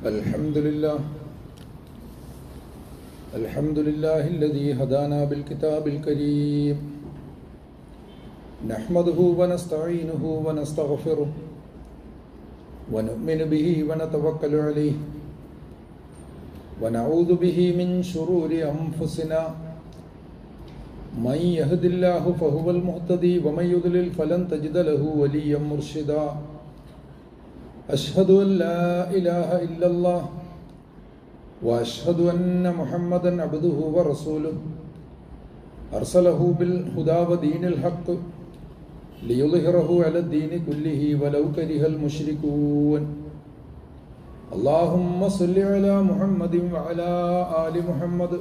الحمد لله الذي هدانا بالكتاب الكريم نحمده ونستعينه ونستغفره ونؤمن به ونتوكل عليه ونعوذ به من شرور أنفسنا من يهد الله فهو المهتدي ومن يضلل فلن تجد له وليا مرشدا أشهد أن لا إله إلا الله وأشهد أن محمدا عبده ورسوله أرسله بالهدى ودين الحق ليظهره على الدين كله ولو كره المشركون اللهم صل على محمد وعلى آل محمد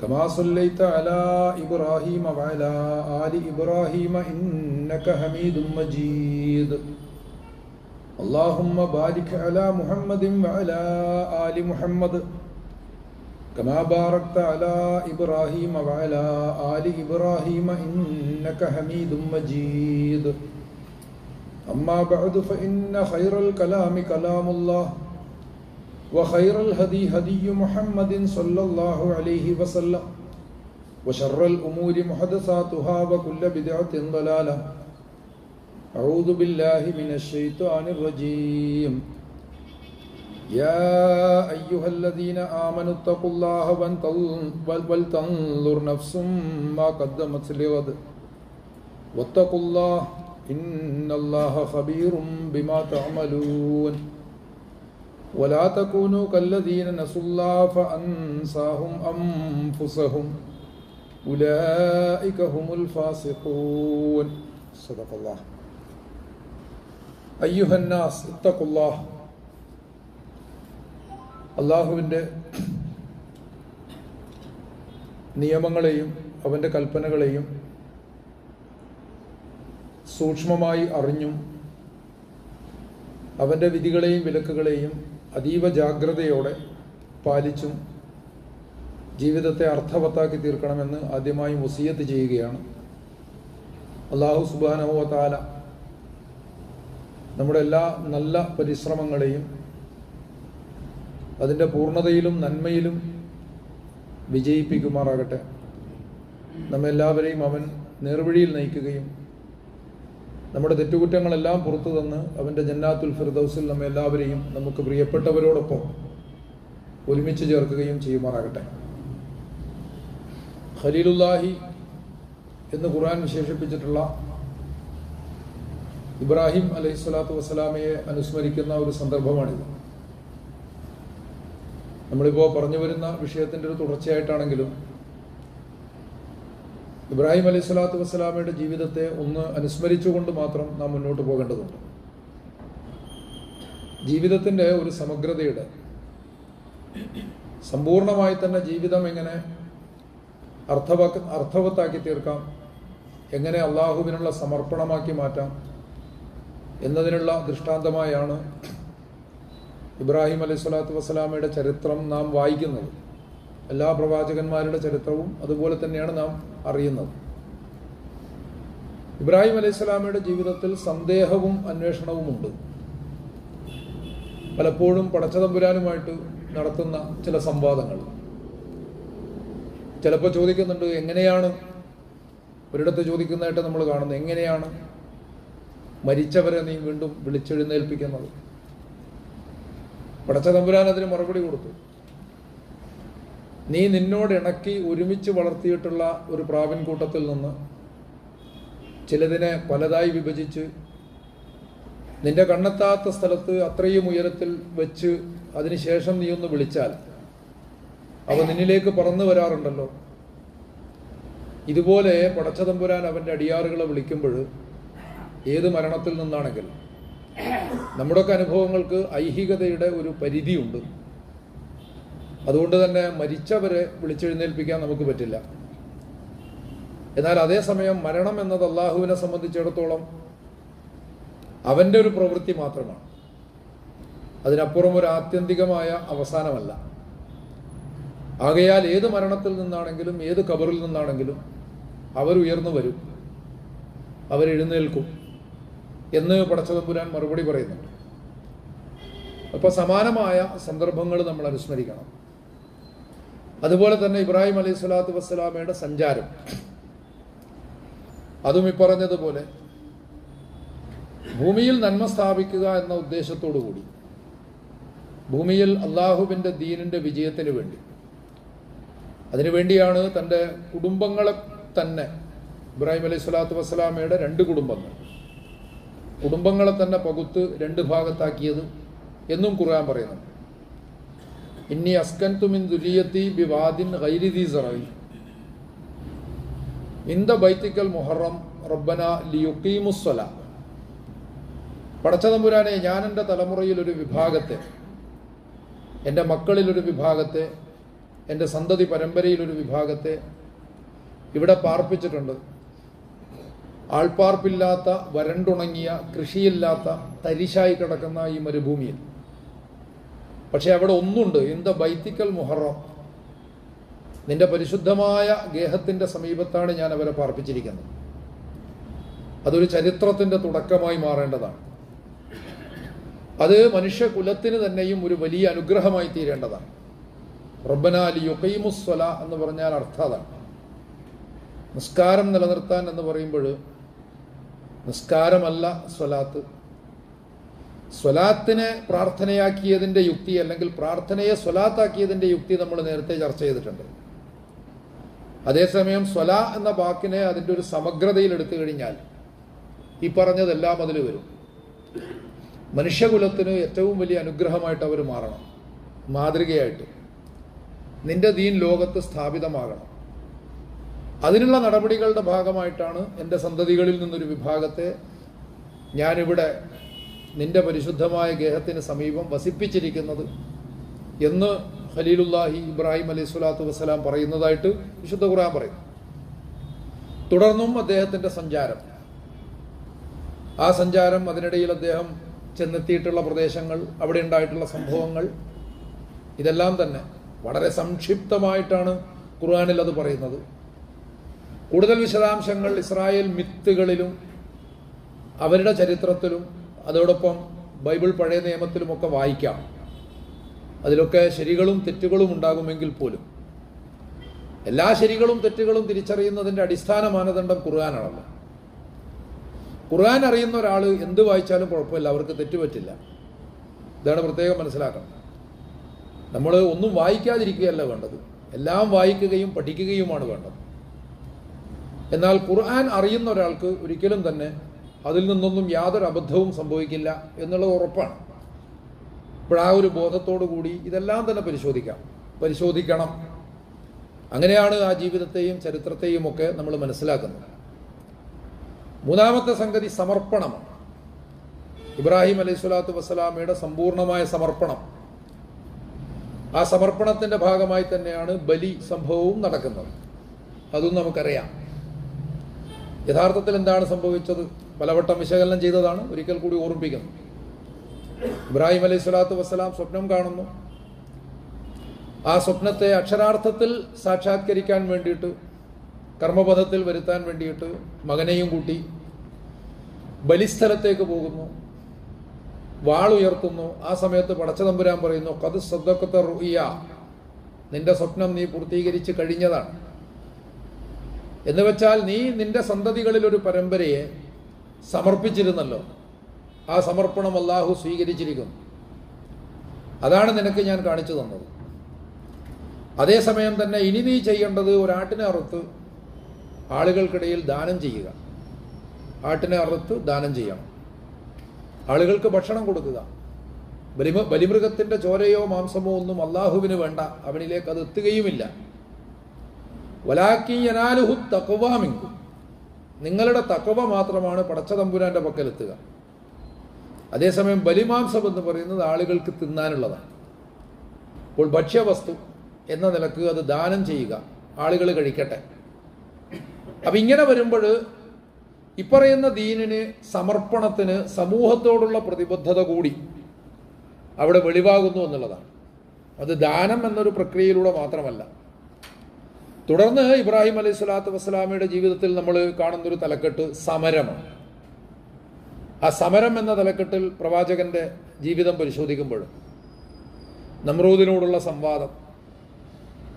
كما صليت على إبراهيم وعلى آل إبراهيم إنك حميد مجيد اللهم بارك على محمد وعلى آل محمد كما باركت على إبراهيم وعلى آل إبراهيم إنك حميد مجيد أما بعد فإن خير الكلام كلام الله وخير الهدي هدي محمد صلى الله عليه وسلم وشر الأمور محدثاتها وكل بدعة ضلالة أعوذ بالله من الشيطان الرجيم يا أيها الذين آمنوا اتقوا الله ولتنظر نفس ما قدمت لغد واتقوا الله إن الله خبير بما تعملون ولا تكونوا كالذين نسوا الله فأنساهم أنفسهم أولئك هم الفاسقون صدق الله അയ്യുഹന്നാസ് ഇത്തഖുല്ലാഹ്. അള്ളാഹുവിൻ്റെ നിയമങ്ങളെയും അവൻ്റെ കൽപ്പനകളെയും സൂക്ഷ്മമായി അറിഞ്ഞും അവൻ്റെ വിധികളെയും വിലക്കുകളെയും അതീവ ജാഗ്രതയോടെ പാലിച്ചും ജീവിതത്തെ അർത്ഥവത്താക്കി തീർക്കണമെന്ന് ആദ്യമായി വസിയത്ത് ചെയ്യുകയാണ്. അല്ലാഹു സുബ്ഹാനഹു വ തആല നമ്മുടെ എല്ലാ നല്ല പരിശ്രമങ്ങളെയും അതിൻ്റെ പൂർണ്ണതയിലും നന്മയിലും വിജയിപ്പിക്കുമാറാകട്ടെ. നമ്മെല്ലാവരെയും അവൻ നേർവഴിയിൽ നയിക്കുകയും നമ്മുടെ തെറ്റുകുറ്റങ്ങളെല്ലാം പുറത്തു തന്ന് അവൻ്റെ ജന്നാത്തുൽ ഫിർദൗസിൽ നമ്മെല്ലാവരെയും നമുക്ക് പ്രിയപ്പെട്ടവരോടൊപ്പം ഒരുമിച്ച് ചേർക്കുകയും ചെയ്യുമാറാകട്ടെ. ഖലീലുല്ലാഹി എന്ന് ഖുർആൻ വിശേഷിപ്പിച്ചിട്ടുള്ള ഇബ്രാഹിം അലൈഹിസ്സലാത്തു വസ്സലാമയെ അനുസ്മരിക്കുന്ന ഒരു സന്ദർഭമാണിത്. നമ്മളിപ്പോൾ പറഞ്ഞു വരുന്ന വിഷയത്തിൻ്റെ ഒരു തുടർച്ചയായിട്ടാണെങ്കിലും ഇബ്രാഹിം അലൈഹിസ്സലാത്തു വസ്സലാമയുടെ ജീവിതത്തെ ഒന്ന് അനുസ്മരിച്ചുകൊണ്ട് മാത്രം നാം മുന്നോട്ട് പോകേണ്ടതുണ്ട്. ജീവിതത്തിൻ്റെ ഒരു സമഗ്രതയുടെ സമ്പൂർണമായി തന്നെ ജീവിതം എങ്ങനെ അർത്ഥവത്താക്കി തീർക്കാം, എങ്ങനെ അള്ളാഹുവിനുള്ള സമർപ്പണമാക്കി മാറ്റാം എന്നതിനുള്ള ദൃഷ്ടാന്തമായാണ് ഇബ്രാഹിം അലൈഹിസ്സലാത്തു വസ്സലാമയുടെ ചരിത്രം നാം വായിക്കുന്നത്. എല്ലാ പ്രവാചകന്മാരുടെ ചരിത്രവും അതുപോലെ തന്നെയാണ് നാം അറിയുന്നത്. ഇബ്രാഹിം അലൈഹിസ്സലാമയുടെ ജീവിതത്തിൽ സന്ദേഹവും അന്വേഷണവുമുണ്ട്. പലപ്പോഴും പടച്ചതമ്പുരാനുമായിട്ട് നടത്തുന്ന ചില സംവാദങ്ങൾ. ചിലപ്പോൾ ചോദിക്കുന്നുണ്ട്, എങ്ങനെയാണ്, ഒരിടത്ത് ചോദിക്കുന്നതായിട്ട് നമ്മൾ കാണുന്നത്, എങ്ങനെയാണ് മരിച്ചവരെ നീ വീണ്ടും വിളിച്ചെഴുന്നേൽപ്പിക്കുന്നത്? പടച്ചതമ്പുരാൻ അതിന് മറുപടി കൊടുത്തു, നീ നിന്നോട് ഇണക്കി ഒരുമിച്ച് വളർത്തിയിട്ടുള്ള ഒരു പ്രാവിൻ കൂട്ടത്തിൽ നിന്ന് ചിലതിനെ പലതായി വിഭജിച്ച് നിന്റെ കണ്ണെത്താത്ത സ്ഥലത്ത് അത്രയും ഉയരത്തിൽ വെച്ച് അതിനുശേഷം നീ ഒന്ന് വിളിച്ചാൽ അവ നിന്നിലേക്ക് പറന്നു വരാറുണ്ടല്ലോ. ഇതുപോലെ പടച്ചതമ്പുരാൻ അവൻ്റെ അടിയാറുകളെ വിളിക്കുമ്പോൾ ഏത് മരണത്തിൽ നിന്നാണെങ്കിലും നമ്മുടെയൊക്കെ അനുഭവങ്ങൾക്ക് ഐഹികതയുടെ ഒരു പരിധിയുണ്ട്. അതുകൊണ്ട് തന്നെ മരിച്ചവരെ വിളിച്ചെഴുന്നേൽപ്പിക്കാൻ നമുക്ക് പറ്റില്ല. എന്നാൽ അതേസമയം മരണം എന്നത് അള്ളാഹുവിനെ സംബന്ധിച്ചിടത്തോളം അവൻ്റെ ഒരു പ്രവൃത്തി മാത്രമാണ്. അതിനപ്പുറം ഒരു ആത്യന്തികമായ അവസാനമല്ല. ആകയാൽ ഏത് മരണത്തിൽ നിന്നാണെങ്കിലും ഏത് ഖബറിൽ നിന്നാണെങ്കിലും അവരുയർന്നു വരും, അവരെഴുന്നേൽക്കും എന്ന് പടച്ചതമ്പുരാൻ മറുപടി പറയുന്നുണ്ട്. അപ്പോൾ സമാനമായ സന്ദർഭങ്ങൾ നമ്മൾ അനുസ്മരിക്കണം. അതുപോലെ തന്നെ ഇബ്രാഹിം അലൈഹി സ്വലാത്തു വസ്സലാമയുടെ സഞ്ചാരം, അതും ഇപ്പറഞ്ഞതുപോലെ ഭൂമിയിൽ നന്മ സ്ഥാപിക്കുക എന്ന ഉദ്ദേശത്തോടു കൂടി, ഭൂമിയിൽ അള്ളാഹുവിൻ്റെ ദീനിൻ്റെ വിജയത്തിന് വേണ്ടി, അതിനുവേണ്ടിയാണ് തൻ്റെ കുടുംബങ്ങളെ തന്നെ, ഇബ്രാഹിം അലൈഹി സ്വലാത്തു വസ്സലാമയുടെ 2 കുടുംബങ്ങളെ തന്നെ പകുത്ത് 2 ഭാഗത്താക്കിയത് എന്നും ഖുർആൻ പറയുന്നുണ്ട്. ഇന്നി അസ്കൻതു മിൻ ദുരിയത്തി ബിവാദിൻ ഗൈരി ദീ സറഇ ഇൻദ ബൈത്തിക്കൽ മുഹറം റബ്ബന ലിയുഖീമുസ്സലാ. പടച്ചതമ്പുരാനെ, ഞാൻ എൻ്റെ തലമുറയിൽ ഒരു വിഭാഗത്തെ, എൻ്റെ മക്കളിലൊരു വിഭാഗത്തെ, എൻ്റെ സന്തതി പരമ്പരയിലൊരു വിഭാഗത്തെ ഇവിടെ പാർപ്പിച്ചിട്ടുണ്ട്. ആൾപ്പാർപ്പില്ലാത്ത, വരണ്ടുണങ്ങിയ, കൃഷിയില്ലാത്ത, തരിശായി കിടക്കുന്ന ഈ മരുഭൂമിയിൽ. പക്ഷെ അവിടെ ഒന്നുണ്ട്, ഇന്ദ ബൈത്തിക്കൽ മുഹറം, നിന്റെ പരിശുദ്ധമായ ഗേഹത്തിൻ്റെ സമീപത്താണ് ഞാൻ അവരെ പാർപ്പിച്ചിരിക്കുന്നത്. അതൊരു ചരിത്രത്തിൻ്റെ തുടക്കമായി മാറേണ്ടതാണ്. അത് മനുഷ്യകുലത്തിന് തന്നെയും ഒരു വലിയ അനുഗ്രഹമായി തീരേണ്ടതാണ്. റബ്ബന ലിയുഖീമുസ്സലാ എന്ന് പറഞ്ഞാൽ അർത്ഥം അതാണ്. നിസ്കാരം നിലനിർത്താൻ എന്ന് പറയുമ്പോൾ നിസ്കാരമല്ല സ്വലാത്ത്. സ്വലാത്തിനെ പ്രാർത്ഥനയാക്കിയതിൻ്റെ യുക്തി, അല്ലെങ്കിൽ പ്രാർത്ഥനയെ സ്വലാത്താക്കിയതിൻ്റെ യുക്തി നമ്മൾ നേരത്തെ ചർച്ച ചെയ്തിട്ടുണ്ട്. അതേസമയം സ്വലാ എന്ന വാക്കിനെ അതിൻ്റെ ഒരു സമഗ്രതയിൽ എടുത്തു കഴിഞ്ഞാൽ ഈ പറഞ്ഞതെല്ലാം അതിൽ വരും. മനുഷ്യകുലത്തിന് ഏറ്റവും വലിയ അനുഗ്രഹമായിട്ട് അവർ മാറണം, മാതൃകയായിട്ട്. നിന്റെ ദീൻ ലോകത്ത് സ്ഥാപിതമാകണം. അതിനുള്ള നടപടികളുടെ ഭാഗമായിട്ടാണ് എൻ്റെ സന്തതികളിൽ നിന്നൊരു വിഭാഗത്തെ ഞാനിവിടെ നിന്റെ പരിശുദ്ധമായ ഗേഹത്തിന് സമീപം വസിപ്പിച്ചിരിക്കുന്നത് എന്ന് ഖലീലുല്ലാഹി ഇബ്രാഹിം അലൈഹി സ്വലാത്തു വസ്സലാം പറയുന്നതായിട്ട് വിശുദ്ധ ഖുർആൻ പറയുന്നു. തുടർന്നും അദ്ദേഹത്തിൻ്റെ സഞ്ചാരം, ആ സഞ്ചാരം, അതിനിടയിൽ അദ്ദേഹം ചെന്നെത്തിയിട്ടുള്ള പ്രദേശങ്ങൾ, അവിടെ ഉണ്ടായിട്ടുള്ള സംഭവങ്ങൾ, ഇതെല്ലാം തന്നെ വളരെ സംക്ഷിപ്തമായിട്ടാണ് ഖുർആനിൽ അത് പറയുന്നത്. കൂടുതൽ വിശദാംശങ്ങൾ ഇസ്രായേൽ മിത്തുകളിലും അവരുടെ ചരിത്രത്തിലും അതോടൊപ്പം ബൈബിൾ പഴയ നിയമത്തിലുമൊക്കെ വായിക്കാം. അതിലൊക്കെ ശരികളും തെറ്റുകളും ഉണ്ടാകുമെങ്കിൽ പോലും എല്ലാ ശരികളും തെറ്റുകളും തിരിച്ചറിയുന്നതിൻ്റെ അടിസ്ഥാന മാനദണ്ഡം ഖുർആനാണല്ലോ. ഖുർആൻ അറിയുന്ന ഒരാൾ എന്ത് വായിച്ചാലും കുഴപ്പമില്ല, അവർക്ക് തെറ്റുപറ്റില്ല. ഇതാണ് പ്രത്യേകം മനസ്സിലാക്കണം. നമ്മൾ ഒന്നും വായിക്കാതിരിക്കുകയല്ല വേണ്ടത്, എല്ലാം വായിക്കുകയും പഠിക്കുകയുമാണ് വേണ്ടത്. എന്നാൽ ഖുർആൻ അറിയുന്ന ഒരാൾക്ക് ഒരിക്കലും തന്നെ അതിൽ നിന്നൊന്നും യാതൊരു അബദ്ധവും സംഭവിക്കില്ല എന്നുള്ളത് ഉറപ്പാണ്. ഇപ്പോൾ ആ ഒരു ബോധത്തോടു കൂടി ഇതെല്ലാം തന്നെ പരിശോധിക്കണം. അങ്ങനെയാണ് ആ ജീവിതത്തെയും ചരിത്രത്തെയും ഒക്കെ നമ്മൾ മനസ്സിലാക്കുന്നത്. മൂന്നാമത്തെ സംഗതി സമർപ്പണമാണ്. ഇബ്രാഹിം അലൈഹി സ്വലാത്തു വസ്സലാമയുടെ സമ്പൂർണമായ സമർപ്പണം. ആ സമർപ്പണത്തിൻ്റെ ഭാഗമായി തന്നെയാണ് ബലി സംഭവവും നടക്കുന്നത്. അതും നമുക്കറിയാം. യഥാർത്ഥത്തിൽ എന്താണ് സംഭവിച്ചത് പലവട്ടം വിശകലനം ചെയ്തതാണ്, ഒരിക്കൽ കൂടി ഓർമ്മിപ്പിക്കുന്നു. ഇബ്രാഹിം അലൈഹി സ്വലാത്തു വസ്സലാം സ്വപ്നം കാണുന്നു. ആ സ്വപ്നത്തെ അക്ഷരാർത്ഥത്തിൽ സാക്ഷാത്കരിക്കാൻ വേണ്ടിയിട്ട്, കർമ്മപഥത്തിൽ വരുത്താൻ വേണ്ടിയിട്ട് മകനെയും കൂട്ടി ബലിസ്ഥലത്തേക്ക് പോകുന്നു, വാളുയർത്തുന്നു. ആ സമയത്ത് പടച്ചതമ്പുരാൻ പറയുന്നു, ഖദ് സദ്ദഖത റുഇയ, നിന്റെ സ്വപ്നം നീ പൂർത്തീകരിച്ച് കഴിഞ്ഞതാണ്. എന്ന് വെച്ചാൽ നീ നിന്റെ സന്തതികളിൽ ഒരു പരമ്പരയെ സമർപ്പിച്ചിരുന്നല്ലോ, ആ സമർപ്പണം അല്ലാഹു സ്വീകരിച്ചിരിക്കുന്നു. അതാണ് നിനക്ക് ഞാൻ കാണിച്ചു തന്നത്. അതേസമയം തന്നെ ഇനി നീ ചെയ്യേണ്ടത് ഒരാട്ടിനെ അറുത്ത് ആളുകൾക്കിടയിൽ ദാനം ചെയ്യുക. ആട്ടിനെ അറുത്ത് ദാനം ചെയ്യണം, ആളുകൾക്ക് ഭക്ഷണം കൊടുക്കുക. ബലിമൃഗത്തിൻ്റെ ചോരയോ മാംസമോ ഒന്നും അള്ളാഹുവിന് വേണ്ട, അവനിലേക്ക് അത് എത്തുകയുമില്ല. വലാക്കി യനാലുഹു തഖ്വ മിൻകും, നിങ്ങളുടെ തഖ്വ മാത്രമാണ് പടച്ചതമ്പുരാന്റെ പക്കലെത്തുക. അതേസമയം ബലിമാംസം എന്ന് പറയുന്നത് ആളുകൾക്ക് തിന്നാനുള്ളതാണ്. അപ്പോൾ ഭക്ഷ്യവസ്തു എന്ന നിലക്ക് അത് ദാനം ചെയ്യുക, ആളുകൾ കഴിക്കട്ടെ. അപ്പം ഇങ്ങനെ വരുമ്പോൾ ഇപ്പറയുന്ന ദീനിന്, സമർപ്പണത്തിന് സമൂഹത്തോടുള്ള പ്രതിബദ്ധത കൂടി അവിടെ വെളിവാകുന്നു എന്നുള്ളതാണ്. അത് ദാനം എന്നൊരു പ്രക്രിയയിലൂടെ മാത്രമല്ല. തുടർന്ന് ഇബ്രാഹിം അലൈഹി സ്വലാത്തു വസ്സലാമയുടെ ജീവിതത്തിൽ നമ്മൾ കാണുന്നൊരു തലക്കെട്ട് സമരമാണ്. ആ സമരം എന്ന തലക്കെട്ടിൽ പ്രവാചകന്റെ ജീവിതം പരിശോധിക്കുമ്പോൾ നമ്രൂദിനോടുള്ള സംവാദം,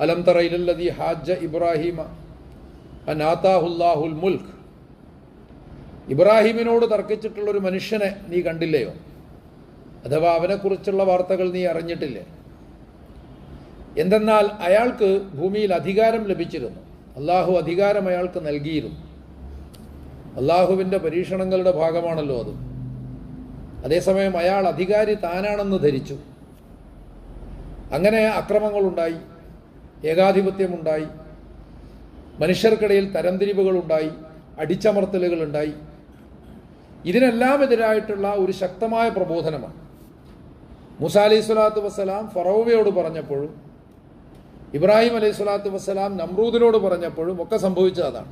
അലം തറ ഇലല്ലദീ ഹാജ്ജ ഇബ്രാഹിമ അൻ ആതാഹുല്ലാഹുൽ മുൽക്ക്, ഇബ്രാഹിമിനോട് തർക്കിച്ചിട്ടുള്ള ഒരു മനുഷ്യനെ നീ കണ്ടില്ലയോ, അഥവാ അവനെക്കുറിച്ചുള്ള വാർത്തകൾ നീ അറിഞ്ഞിട്ടില്ലേ? എന്തെന്നാൽ അയാൾക്ക് ഭൂമിയിൽ അധികാരം ലഭിച്ചിരുന്നു, അള്ളാഹു അധികാരം അയാൾക്ക് നൽകിയിരുന്നു. അള്ളാഹുവിൻ്റെ പരീക്ഷണങ്ങളുടെ ഭാഗമാണല്ലോ അത്. അതേസമയം അയാൾ അധികാരി താനാണെന്ന് ധരിച്ചു. അങ്ങനെ അക്രമങ്ങളുണ്ടായി, ഏകാധിപത്യമുണ്ടായി, മനുഷ്യർക്കിടയിൽ തരംതിരിവുകളുണ്ടായി, അടിച്ചമർത്തലുകളുണ്ടായി. ഇതിനെല്ലാം എതിരായിട്ടുള്ള ഒരു ശക്തമായ പ്രബോധനമാണ് മൂസാ അലൈഹി സ്വലാത്തു വസ്സലാം ഫറോവയോട് പറഞ്ഞപ്പോഴും ഇബ്രാഹിം അലൈഹി സ്വലാത്തു വസ്സലാം നമ്രൂദിനോട് പറഞ്ഞപ്പോഴും ഒക്കെ സംഭവിച്ചത് അതാണ്.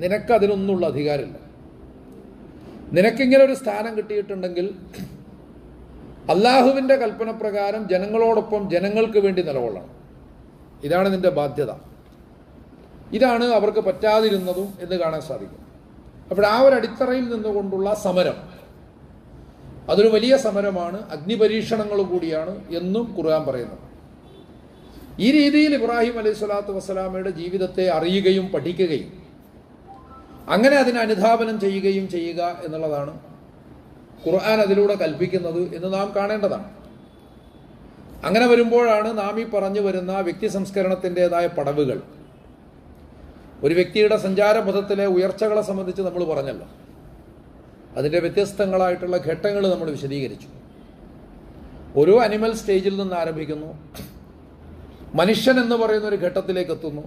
നിനക്കതിനൊന്നുള്ള അധികാരമില്ല. നിനക്കിങ്ങനെ ഒരു സ്ഥാനം കിട്ടിയിട്ടുണ്ടെങ്കിൽ അള്ളാഹുവിൻ്റെ കൽപ്പന പ്രകാരം ജനങ്ങളോടൊപ്പം ജനങ്ങൾക്ക് വേണ്ടി നിലകൊള്ളണം. ഇതാണ് നിന്റെ ബാധ്യത. ഇതാണ് അവർക്ക് പറ്റാതിരുന്നതും എന്ന് കാണാൻ സാധിക്കും. അപ്പോൾ ആ ഒരു അടിത്തറയിൽ നിന്നുകൊണ്ടുള്ള സമരം അതൊരു വലിയ സമരമാണ്, അഗ്നിപരീക്ഷണങ്ങൾ കൂടിയാണ് എന്നും ഖുർആൻ പറയുന്നത്. ഈ രീതിയിൽ ഇബ്രാഹിം അലൈഹി സ്വലാത്തു വസ്സലാമയുടെ ജീവിതത്തെ അറിയുകയും പഠിക്കുകയും അങ്ങനെ അതിനെ അനുധാപനം ചെയ്യുകയും ചെയ്യുക എന്നുള്ളതാണ് ഖുർആൻ അതിലൂടെ കൽപ്പിക്കുന്നത് എന്ന് നാം കാണേണ്ടതാണ്. അങ്ങനെ വരുമ്പോഴാണ് നാം ഈ പറഞ്ഞു വരുന്ന വ്യക്തി സംസ്കരണത്തിൻ്റെതായ പടവുകൾ, ഒരു വ്യക്തിയുടെ സഞ്ചാരപഥത്തിലെ ഉയർച്ചകളെ സംബന്ധിച്ച് നമ്മൾ പറഞ്ഞല്ലോ. അതിൻ്റെ വ്യത്യസ്തങ്ങളായിട്ടുള്ള ഘട്ടങ്ങൾ നമ്മൾ വിശദീകരിച്ചു. ഒരു അനിമൽ സ്റ്റേജിൽ നിന്ന് ആരംഭിക്കുന്നു, മനുഷ്യൻ എന്ന് പറയുന്ന ഒരു ഘട്ടത്തിലേക്ക് എത്തുന്നു.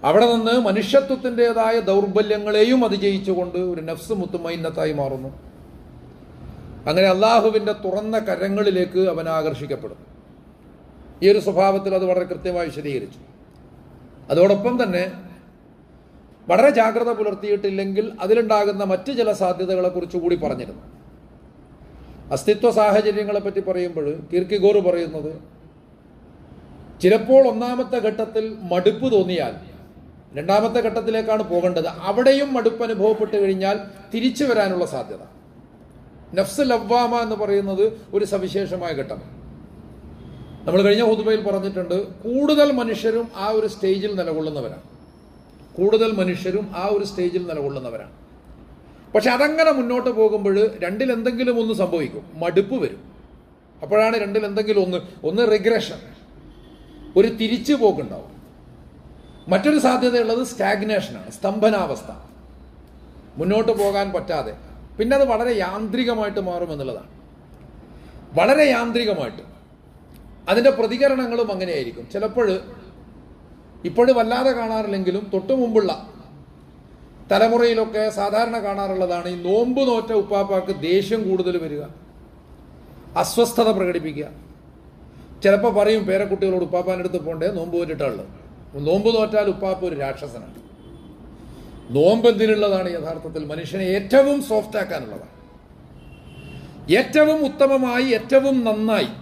അവിടെ നിന്ന് മനുഷ്യത്വത്തിൻ്റെതായ ദൗർബല്യങ്ങളെയും അതിജയിച്ചുകൊണ്ട് ഒരു നഫ്സ് മുത്തുമൈനത്തായി മാറുന്നു. അങ്ങനെ അള്ളാഹുവിൻ്റെ തുറന്ന കരങ്ങളിലേക്ക് അവൻ ആകർഷിക്കപ്പെടും. ഈ ഒരു സ്വഭാവത്തിൽ അത് വളരെ കൃത്യമായി വിശദീകരിച്ചു. അതോടൊപ്പം തന്നെ വളരെ ജാഗ്രത പുലർത്തിയിട്ടില്ലെങ്കിൽ അതിലുണ്ടാകുന്ന മറ്റ് ചില സാധ്യതകളെക്കുറിച്ച് കൂടി പറഞ്ഞിരുന്നു. അസ്തിത്വ സാഹചര്യങ്ങളെപ്പറ്റി പറയുമ്പോൾ കീർക്കിഗോർ പറയുന്നത്, ചിലപ്പോൾ ഒന്നാമത്തെ ഘട്ടത്തിൽ മടുപ്പ് തോന്നിയാൽ രണ്ടാമത്തെ ഘട്ടത്തിലേക്കാണ് പോകേണ്ടത്. അവിടെയും മടുപ്പ് അനുഭവപ്പെട്ട് കഴിഞ്ഞാൽ തിരിച്ചു വരാനുള്ള സാധ്യത. നഫ്സ് ലവ്വാമ എന്ന് പറയുന്നത് ഒരു സവിശേഷമായ ഘട്ടമാണ്. നമ്മൾ കഴിഞ്ഞ ഹുതുബയിൽ പറഞ്ഞിട്ടുണ്ട്, കൂടുതൽ മനുഷ്യരും ആ ഒരു സ്റ്റേജിൽ നിലകൊള്ളുന്നവരാണ്. പക്ഷെ അതങ്ങനെ മുന്നോട്ട് പോകുമ്പോൾ രണ്ടിൽ എന്തെങ്കിലും ഒന്ന് സംഭവിക്കും, മടുപ്പ് വരും. അപ്പോഴാണ് രണ്ടിൽ എന്തെങ്കിലും ഒന്ന് റിഗ്രഷൻ, ഒരു തിരിച്ചു പോക്കുണ്ടാവും. മറ്റൊരു സാധ്യതയുള്ളത് സ്റ്റാഗ്നേഷനാണ്, സ്തംഭനാവസ്ഥ, മുന്നോട്ട് പോകാൻ പറ്റാതെ. പിന്നെ അത് വളരെ യാന്ത്രികമായിട്ട് മാറുമെന്നുള്ളതാണ്. വളരെ യാന്ത്രികമായിട്ട് അതിൻ്റെ പ്രതികരണങ്ങളും അങ്ങനെയായിരിക്കും. ചിലപ്പോൾ ഇപ്പോഴും വല്ലാതെ കാണാറില്ലെങ്കിലും തൊട്ടു മുമ്പുള്ള തലമുറയിലൊക്കെ സാധാരണ കാണാറുള്ളതാണ് ഈ നോമ്പ് നോറ്റ ഉപ്പാപ്പാക്ക് ദേഷ്യം കൂടുതൽ വരിക, അസ്വസ്ഥത പ്രകടിപ്പിക്കുക. ചിലപ്പോൾ പറയും പേരക്കുട്ടികളോട് ഉപ്പാപ്പാൻ്റെ അടുത്ത് പോണ്ടേ, നോമ്പ് നോറ്റിട്ടുള്ളത്. നോമ്പ് നോറ്റാൽ ഉപ്പാപ്പ ഒരു രാക്ഷസനാണ്. നോമ്പ് എന്തിനുള്ളതാണ്? യഥാർത്ഥത്തിൽ മനുഷ്യനെ ഏറ്റവും സോഫ്റ്റ് ആക്കാനുള്ളതാണ്. ഏറ്റവും ഉത്തമമായി, ഏറ്റവും നന്നായി,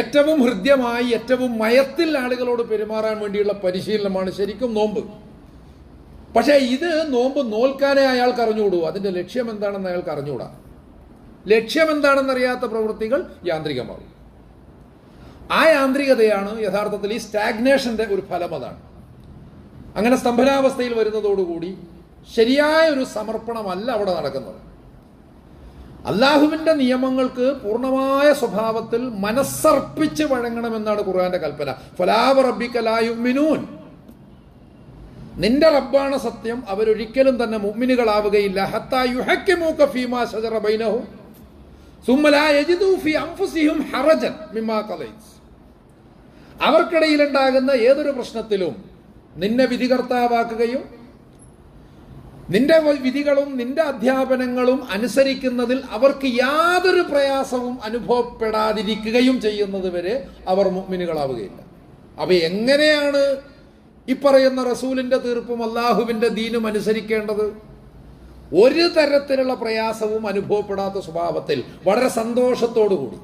ഏറ്റവും ഹൃദ്യമായി, ഏറ്റവും മയത്തിൽ ആളുകളോട് പെരുമാറാൻ വേണ്ടിയുള്ള പരിശീലനമാണ് ശരിക്കും നോമ്പ്. പക്ഷേ ഇത് നോമ്പ് നോൽക്കാനേ അയാൾക്ക് അറിഞ്ഞുകൂടൂ. അതിൻ്റെ ലക്ഷ്യം എന്താണെന്ന് അയാൾക്ക് അറിഞ്ഞുകൂടാ. ലക്ഷ്യം എന്താണെന്നറിയാത്ത പ്രവൃത്തികൾ യാന്ത്രികമാകും. ആ യാന്ത്രികതയാണ് യഥാർത്ഥത്തിൽ ഈ സ്റ്റാഗ്നേഷന്റെ ഒരു ഫലം. അതാണ്. അങ്ങനെ സ്തംഭനാവസ്ഥയിൽ വരുന്നതോടുകൂടി ശരിയായ ഒരു സമർപ്പണമല്ല അവിടെ നടക്കുന്നത്. അള്ളാഹുവിന്റെ നിയമങ്ങൾക്ക് പൂർണ്ണമായ സ്വഭാവത്തിൽ മനസ്സർപ്പിച്ച് വഴങ്ങണമെന്നാണ് ഖുർആന്റെ കൽപ്പന. ഫലാ വറബ്ബിക ലാ യുഅ്മിനൂൻ, നിന്റെ റബ്ബാണ് സത്യം, അവരൊരിക്കലും തന്നെ മുഅ്മിനുകളാവുകയില്ല. ഹത്താ യുഹക്കിമൂക ഫീമാ ശജറ ബൈനഹും സുമ്മ ലാ യജിദൂ ഫീ അൻഫുസിഹിം ഹറജൻ മിമ്മാ ഖളൈത്, അവർക്കിടയിലുണ്ടാകുന്ന ഏതൊരു പ്രശ്നത്തിലും നിന്നെ വിധികർത്താവാക്കുകയും നിന്റെ വിധികളും നിന്റെ അധ്യാപനങ്ങളും അനുസരിക്കുന്നതിൽ അവർക്ക് യാതൊരു പ്രയാസവും അനുഭവപ്പെടാതിരിക്കുകയും ചെയ്യുന്നത് വരെ അവർ മുഅ്മിനുകളാവുകയില്ല. അപ്പൊ എങ്ങനെയാണ് ഈ പറയുന്ന റസൂലിന്റെ തീർപ്പും അള്ളാഹുവിന്റെ ദീനും അനുസരിക്കേണ്ടത്? ഒരു തരത്തിലുള്ള പ്രയാസവും അനുഭവപ്പെടാത്ത സ്വഭാവത്തിൽ വളരെ സന്തോഷത്തോടുകൂടി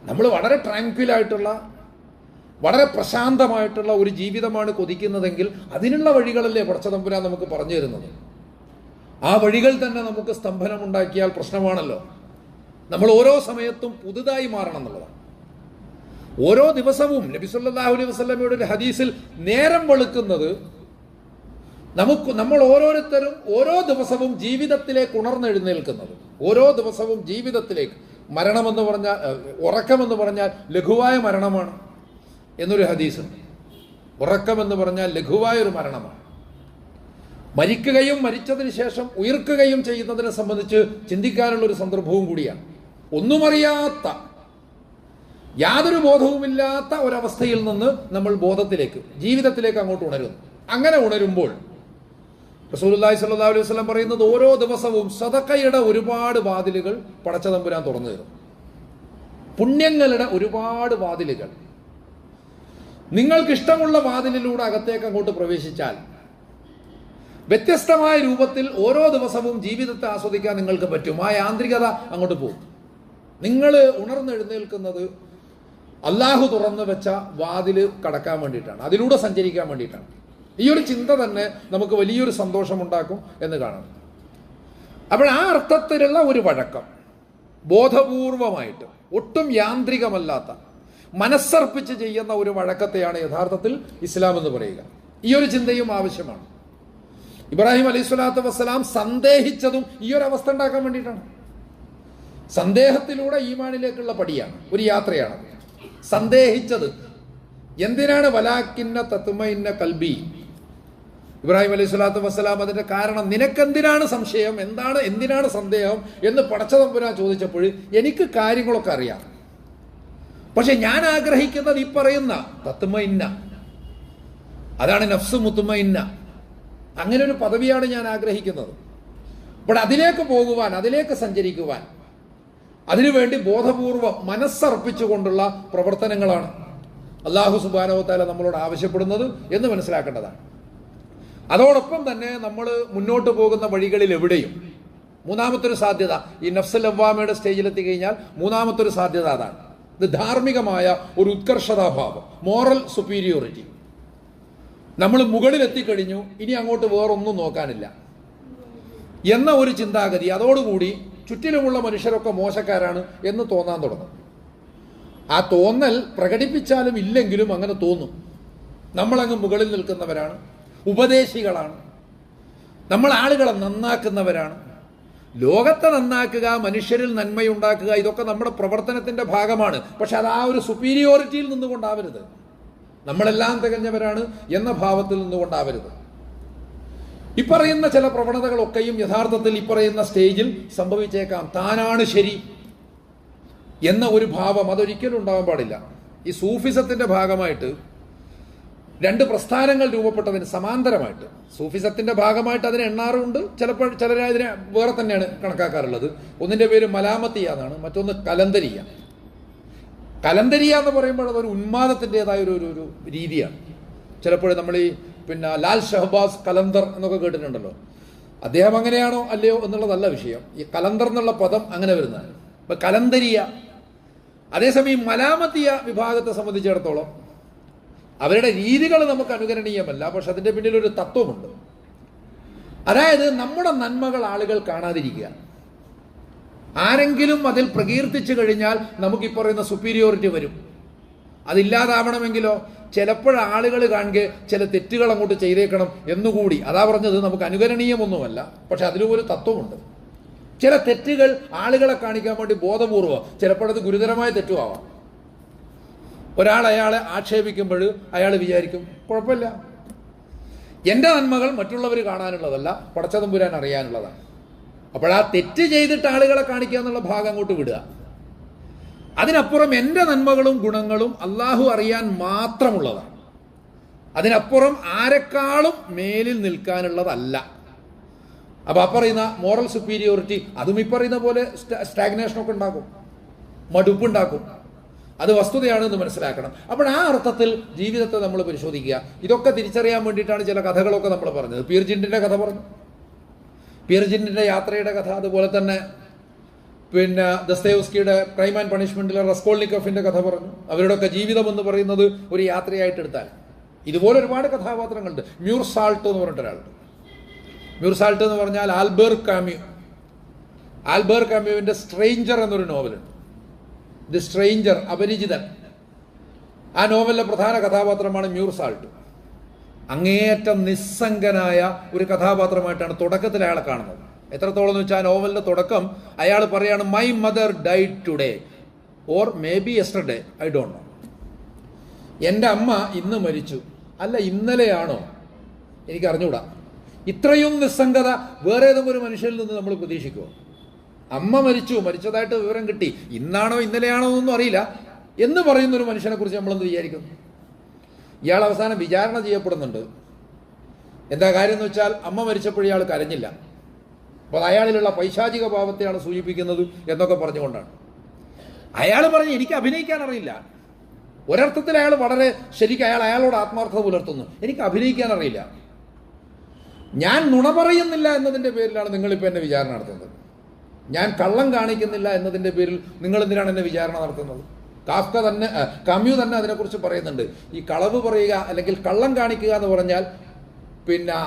നമ്മൾ വളരെ ട്രാങ്ക്വിലായിട്ടുള്ള, വളരെ പ്രശാന്തമായിട്ടുള്ള ഒരു ജീവിതമാണ് കൊതിക്കുന്നതെങ്കിൽ അതിനുള്ള വഴികളല്ലേ പടച്ചതമ്പുരാൻ നമുക്ക് പറഞ്ഞു തരുന്നത്. ആ വഴികൾ തന്നെ നമുക്ക് സ്തംഭനമുണ്ടാക്കിയാൽ പ്രശ്നമാണല്ലോ. നമ്മൾ ഓരോ സമയത്തും പുതുതായി മാറണം എന്നുള്ളതാണ്. ഓരോ ദിവസവും നബി സല്ലല്ലാഹു അലൈഹി വസല്ലമയുടെ ഒരു ഹദീസിൽ നേരം വെളുക്കുന്നത് നമ്മൾ ഓരോരുത്തരും ഓരോ ദിവസവും ജീവിതത്തിലേക്ക് ഉണർന്നെഴുന്നേൽക്കുന്നത്, ഓരോ ദിവസവും ജീവിതത്തിലേക്ക്. മരണമെന്ന് പറഞ്ഞാൽ, ഉറക്കമെന്ന് പറഞ്ഞാൽ ലഘുവായ മരണമാണ് എന്നൊരു ഹദീസുണ്ട്. ഉറക്കമെന്ന് പറഞ്ഞാൽ ലഘുവായ ഒരു മരണമാണ്. മരിക്കുകയും മരിച്ചതിന് ശേഷം ഉയർക്കുകയും ചെയ്യുന്നതിനെ സംബന്ധിച്ച് ചിന്തിക്കാനുള്ള ഒരു സന്ദർഭവും കൂടിയാണ്. ഒന്നുമറിയാത്ത, യാതൊരു ബോധവുമില്ലാത്ത ഒരവസ്ഥയിൽ നിന്ന് നമ്മൾ ബോധത്തിലേക്ക്, ജീവിതത്തിലേക്ക് അങ്ങോട്ട് ഉണരുന്നു. അങ്ങനെ ഉണരുമ്പോൾ റസൂലുള്ളാഹി സ്വല്ലല്ലാഹു അലൈഹി വസല്ലം പറയുന്നത്, ഓരോ ദിവസവും സദഖയുടെ ഒരുപാട് വാതിലുകൾ പടച്ച തമ്പുരാൻ തുറന്നു തരും. പുണ്യങ്ങളുടെ ഒരുപാട് വാതിലുകൾ. നിങ്ങൾക്കിഷ്ടമുള്ള വാതിലിലൂടെ അകത്തേക്ക് അങ്ങോട്ട് പ്രവേശിച്ചാൽ വ്യത്യസ്തമായ രൂപത്തിൽ ഓരോ ദിവസവും ജീവിതത്തെ ആസ്വദിക്കാൻ നിങ്ങൾക്ക് പറ്റും. ആ യാന്ത്രികത അങ്ങോട്ട് പോകും. നിങ്ങൾ ഉണർന്നെഴുന്നേൽക്കുന്നത് അള്ളാഹു തുറന്നു വെച്ച വാതില് കടക്കാൻ വേണ്ടിയിട്ടാണ്, അതിലൂടെ സഞ്ചരിക്കാൻ വേണ്ടിയിട്ടാണ്. ഈ ഒരു ചിന്ത തന്നെ നമുക്ക് വലിയൊരു സന്തോഷമുണ്ടാക്കും എന്ന് കാണാം. അപ്പോൾ ആ അർത്ഥത്തിലുള്ള ഒരു വഴക്കം, ബോധപൂർവമായിട്ട് ഒട്ടും യാന്ത്രികമല്ലാത്ത, മനസ്സർപ്പിച്ച് ചെയ്യുന്ന ഒരു വഴക്കത്തെയാണ് യഥാർത്ഥത്തിൽ ഇസ്ലാം എന്ന് പറയുക. ഈ ഒരു ചിന്തയും ആവശ്യമാണ്. ഇബ്രാഹിം അലൈഹി സ്വലാത്തു വസ്സലാം സന്ദേഹിച്ചതും ഈ ഒരു അവസ്ഥ ഉണ്ടാക്കാൻ വേണ്ടിയിട്ടാണ്. സന്ദേഹത്തിലൂടെ ഈമാനിലേക്കുള്ള പടിയാണ്, ഒരു യാത്രയാണ്. സന്ദേഹിച്ചത് എന്തിനാണ്? വലാക്കിന്ന തത്മഇന്ന കൽബി. ഇബ്രാഹിം അലൈഹി സ്വലാത്തു വസ്സലാം അതിന്റെ കാരണം, നിനക്കെന്തിനാണ് സംശയം, എന്തിനാണ് സന്ദേഹം എന്ന് പടച്ച തമ്പുരാൻ ചോദിച്ചപ്പോൾ, എനിക്ക് കാര്യങ്ങളൊക്കെ അറിയാം, പക്ഷെ ഞാൻ ആഗ്രഹിക്കുന്നത് ഈ പറയുന്ന തത്മഇന്ന, അതാണ് നഫ്സ് മുത്മഇന്ന, അങ്ങനെ ഒരു പദവിയാണ് ഞാൻ ആഗ്രഹിക്കുന്നത്. അപ്പോൾ അതിലേക്ക് പോകുവാൻ, അതിലേക്ക് സഞ്ചരിക്കുവാൻ, അതിനുവേണ്ടി ബോധപൂർവം മനസ്സർപ്പിച്ചുകൊണ്ടുള്ള പ്രവർത്തനങ്ങളാണ് അല്ലാഹു സുബ്ഹാനഹു വ തആല നമ്മളോട് ആവശ്യപ്പെടുന്നത് എന്ന് മനസ്സിലാക്കേണ്ടതാണ്. അതോടൊപ്പം തന്നെ നമ്മൾ മുന്നോട്ട് പോകുന്ന വഴികളിൽ എവിടെയും മൂന്നാമത്തൊരു സാധ്യത, ഈ നഫ്സുൽ ലവ്വാമയുടെ സ്റ്റേജിലെത്തി കഴിഞ്ഞാൽ മൂന്നാമത്തൊരു സാധ്യത അതാണ്. ഇത് ധാർമ്മികമായ ഒരു ഉത്കർഷതാഭാവം, മോറൽ സുപ്പീരിയോറിറ്റി. നമ്മൾ മുകളിലെത്തിക്കഴിഞ്ഞു, ഇനി അങ്ങോട്ട് വേറൊന്നും നോക്കാനില്ല എന്ന ഒരു ചിന്താഗതി. അതോടുകൂടി ചുറ്റിലുമുള്ള മനുഷ്യരൊക്കെ മോശക്കാരാണ് എന്ന് തോന്നാൻ തുടങ്ങും. ആ തോന്നൽ പ്രകടിപ്പിച്ചാലും ഇല്ലെങ്കിലും അങ്ങനെ തോന്നും. നമ്മളങ്ങ് മുകളിൽ നിൽക്കുന്നവരാണ്, ഉപദേശികളാണ്, നമ്മൾ ആളുകളെ നന്നാക്കുന്നവരാണ്. ലോകത്തെ നന്നാക്കുക, മനുഷ്യരിൽ നന്മയുണ്ടാക്കുക, ഇതൊക്കെ നമ്മുടെ പ്രവർത്തനത്തിന്റെ ഭാഗമാണ്. പക്ഷെ അത് ആ ഒരു സുപ്പീരിയോറിറ്റിയിൽ നിന്നുകൊണ്ടാവരുത്. നമ്മളെല്ലാം തികഞ്ഞവരാണ് എന്ന ഭാവത്തിൽ നിന്നുകൊണ്ടാവരുത്. ഇപ്പറയുന്ന ചില പ്രവണതകളൊക്കെയും യഥാർത്ഥത്തിൽ ഇപ്പറയുന്ന സ്റ്റേജിൽ സംഭവിച്ചേക്കാം. താനാണ് ശരി എന്ന ഒരു ഭാവം അതൊരിക്കലും ഉണ്ടാവാൻ പാടില്ല. ഈ സൂഫിസത്തിന്റെ ഭാഗമായിട്ട് രണ്ട് പ്രസ്ഥാനങ്ങൾ രൂപപ്പെട്ടതിന് സമാന്തരമായിട്ട്, സൂഫിസത്തിന്റെ ഭാഗമായിട്ട് അതിനെ എണ്ണാറുണ്ട്. ചിലപ്പോൾ ചിലർ അതിനെ വേറെ തന്നെയാണ് കണക്കാക്കാറുള്ളത്. ഒന്നിന്റെ പേര് മലാമത്തിയ എന്നാണ്, മറ്റൊന്ന് കലന്തരിയ. കലന്തരിയ എന്ന് പറയുമ്പോൾ അതൊരു ഉന്മാദത്തിൻ്റെതായ ഒരു രീതിയാണ്. ചിലപ്പോൾ നമ്മൾ ഈ ലാൽ ഷഹബാസ് കലന്തർ എന്നൊക്കെ കേട്ടിട്ടുണ്ടല്ലോ. അദ്ദേഹം അങ്ങനെയാണോ അല്ലയോ എന്നുള്ളതല്ല വിഷയം. ഈ കലന്തർ എന്നുള്ള പദം അങ്ങനെ വരുന്നതാണ്. ഇപ്പൊ കലന്തരിയ. അതേസമയം മലാമത്തിയ വിഭാഗത്തെ സംബന്ധിച്ചിടത്തോളം അവരുടെ രീതികൾ നമുക്ക് അനുകരണീയമല്ല, പക്ഷെ അതിന്റെ പിന്നിൽ ഒരു തത്വമുണ്ട്. അതായത് നമ്മുടെ നന്മകൾ ആളുകൾ കാണാതിരിക്കുക. ആരെങ്കിലും അതിൽ പ്രകീർത്തിച്ചു കഴിഞ്ഞാൽ നമുക്ക് ഈ പറയുന്ന സുപ്പീരിയോറിറ്റി വരും. അതില്ലാതാവണമെങ്കിലോ ചിലപ്പോൾ ആളുകൾ കാണുക ചില തെറ്റുകൾ അങ്ങോട്ട് ചെയ്തേക്കണം എന്നുകൂടി. അതാ പറഞ്ഞത്, നമുക്ക് അനുകരണീയമൊന്നുമല്ല, പക്ഷെ അതിലും ഒരു തത്വമുണ്ട്. ചില തെറ്റുകൾ ആളുകളെ കാണിക്കാൻ വേണ്ടി ബോധപൂർവം, ചിലപ്പോഴത് ഗുരുതരമായ തെറ്റുമാവാം. ഒരാൾ അയാളെ ആക്ഷേപിക്കുമ്പോൾ അയാൾ വിചാരിക്കും കുഴപ്പമില്ല, എൻ്റെ നന്മകൾ മറ്റുള്ളവർ കാണാനുള്ളതല്ല, പടച്ച തമ്പുരാൻ അറിയാനുള്ളതാണ്. അപ്പോൾ ആ തെറ്റ് ചെയ്തിട്ട് ആളുകളെ കാണിക്കുക എന്നുള്ള ഭാഗം അങ്ങോട്ട് വിടുക. അതിനപ്പുറം എൻ്റെ നന്മകളും ഗുണങ്ങളും അള്ളാഹു അറിയാൻ മാത്രമുള്ളതാണ്. അതിനപ്പുറം ആരെക്കാളും മേലിൽ നിൽക്കാനുള്ളതല്ല. അപ്പൊ ആ പറയുന്ന മോറൽ സുപ്പീരിയോറിറ്റി അതും ഈ പറയുന്ന പോലെ സ്റ്റാഗ്നേഷനൊക്കെ ഉണ്ടാക്കും, മടുപ്പുണ്ടാക്കും. അത് വസ്തുതയാണെന്ന് മനസ്സിലാക്കണം. അപ്പോൾ ആ അർത്ഥത്തിൽ ജീവിതത്തെ നമ്മൾ പരിശോധിക്കുക. ഇതൊക്കെ തിരിച്ചറിയാൻ വേണ്ടിയിട്ടാണ് ചില കഥകളൊക്കെ നമ്മൾ പറഞ്ഞത്. പീർ ജിൻഡിന്റെ കഥ പറഞ്ഞു, പീർ ജിൻഡിന്റെ യാത്രയുടെ കഥ. അതുപോലെ തന്നെ ദസ്തയേവ്സ്കിയുടെ ക്രൈം ആൻഡ് പണിഷ്മെന്റിലെ റസ്കോൾനിക്കോഫിന്റെ കഥ പറഞ്ഞു. അവരുടെയൊക്കെ ജീവിതം എന്ന് പറയുന്നത് ഒരു യാത്രയായിട്ട് എടുത്താൽ ഇതുപോലെ ഒരുപാട് കഥാപാത്രങ്ങളുണ്ട്. മ്യൂർ സാൾട്ട് എന്ന് പറഞ്ഞിട്ട് ഒരാളുണ്ട്. മ്യൂർസാൾട്ട് എന്ന് പറഞ്ഞാൽ ആൽബർ കാമ്യുവിന്റെ സ്ട്രേഞ്ചർ എന്നൊരു നോവലുണ്ട്. The stranger, അപരിചിതൻ. ആ നോവലിലെ പ്രധാന കഥാപാത്രമാണ് മ്യൂർസാൾട്ട്. അങ്ങേയറ്റം നിസ്സംഗനായ ഒരു കഥാപാത്രമായിട്ടാണ് തുടക്കത്തിൽ അയാളെ കാണുന്നത്. എത്രത്തോളം എന്ന് വെച്ചാൽ ആ നോവലിന്റെ തുടക്കം അയാൾ പറയാണ്, my mother died today or may be yesterday, I don't know. എൻ്റെ അമ്മ ഇന്ന് മരിച്ചു, അല്ല ഇന്നലെയാണോ, എനിക്ക് അറിഞ്ഞുകൂടാ. ഇത്രയും നിസ്സംഗത വേറെ ഏതെങ്കിലും ഒരു മനുഷ്യനിൽ നിന്ന് നമ്മൾ പ്രതീക്ഷിക്കുമോ? അമ്മ മരിച്ചതായിട്ട് വിവരം കിട്ടി, ഇന്നാണോ ഇന്നലെയാണോ എന്നൊന്നും അറിയില്ല എന്ന് പറയുന്ന ഒരു മനുഷ്യനെ കുറിച്ച് നമ്മളെന്ത് വിചാരിക്കുന്നു? ഇയാൾ അവസാനം വിചാരണ ചെയ്യപ്പെടുന്നുണ്ട്. എന്താ കാര്യം എന്ന് വെച്ചാൽ അമ്മ മരിച്ചപ്പോൾ ഇയാൾ കരഞ്ഞില്ല. അപ്പോൾ അയാളിലുള്ള പൈശാചിക ഭാവത്തെയാണ് സൂചിപ്പിക്കുന്നത് എന്നൊക്കെ പറഞ്ഞുകൊണ്ടാണ്. അയാൾ പറഞ്ഞ് എനിക്ക് അഭിനയിക്കാൻ അറിയില്ല. ഒരർത്ഥത്തിൽ അയാൾ വളരെ ശരിക്കും അയാളോട് ആത്മാർത്ഥത പുലർത്തുന്നു. എനിക്ക് അഭിനയിക്കാൻ അറിയില്ല, ഞാൻ നുണ പറയുന്നില്ല എന്നതിൻ്റെ പേരിലാണ് നിങ്ങളിപ്പോൾ എന്നെ വിചാരണ നടത്തുന്നത്. ഞാൻ കള്ളം കാണിക്കുന്നില്ല എന്നതിൻ്റെ പേരിൽ നിങ്ങൾ എന്തിനാണ് എന്നെ വിചാരണ നടത്തുന്നത്? കാമ്യു തന്നെ അതിനെക്കുറിച്ച് പറയുന്നുണ്ട്. ഈ കളവ് പറയുക അല്ലെങ്കിൽ കള്ളം കാണിക്കുക എന്ന് പറഞ്ഞാൽ പിന്നെ